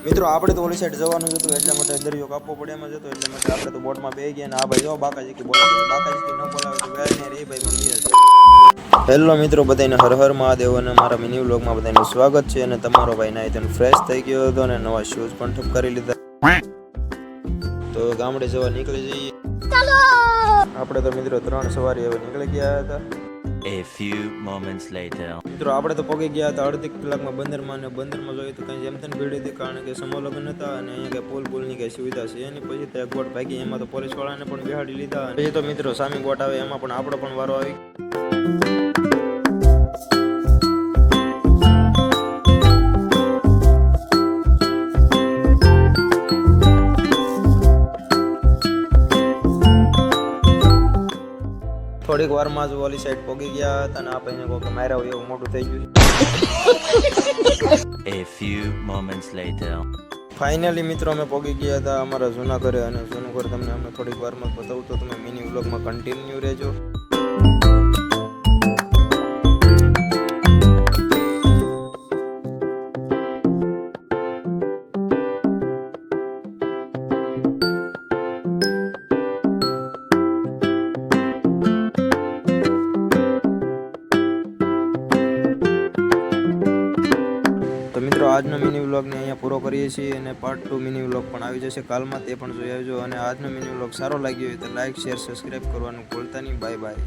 મિત્રો આપણે તો ઓલી સાઈડ જવાનું હતું એટલા માટે દરિયો કાપવો પડે એમ જ હતો, એટલા માટે આપણે તો બોટમાં બેસી ગયા. ને આ ભાઈ જો બાકાજી કે બોલાવે, બાકાજી કે ન બોલાવે તો વેળ ને રે ભાઈ પણ. હેલો મિત્રો, બધાને હર હર મહાદેવ અને મારા મિની વ્લોગમાં બધાનું સ્વાગત છે. અને તમારો ભાઈ નાઈતન ફ્રેશ થઈ ગયો હતો અને નવા શૂઝ પણ ઠપ કરી લીધા. તો ગામડે જવા નીકળી જઈએ. આપણે તો મિત્રો 3 સવારે હવે નીકળી ગયા હતા. A few moments later. મિત્રો આપણે તો પગી ગયા હતા અડધી કલાકમાં બંદરમાં, અને બંદરમાં જોઈએ તો કંઈ જેમ તેમ ભીડ હતી, કારણ કે સમોલગ્ન હતા અને અહીંયા કંઈ પુલની કંઈ સુવિધા છે એની. પછી તો એક બોટ ભાગી, એમાં તો પોલીસવાળાને પણ બેહાડી લીધા. પછી તો મિત્રો સામી બોટ આવે એમાં પણ આપણો પણ વારો આવી. થોડીક વારમાં જ ઓલી સાઈડ પગી ગયા હતા અને આપણે કોઈ માર્યા હોય એવું મોટું થઈ ગયું. A few moments later. Finally મિત્રો અમે પગી ગયા હતા અમારા જૂના ઘરે, અને જૂનું ઘર તમને અમે થોડીક વારમાં બતાવું, તો તમે મિની વ્લોગમાં કન્ટિન્યુ રહેજો. તો મિત્રો આજનો મિની વ્લોગને અહીંયા પૂરો કરીએ છીએ, અને પાર્ટ 2 મિની વ્લોગ પણ આવી જશે કાલમાં, તે પણ જોઈ આવજો. અને આજનો મિની વ્લોગ સારો લાગ્યો હોય તો લાઇક, શેર, સબસ્ક્રાઈબ કરવાનું ભૂલતા નહીં. Bye bye.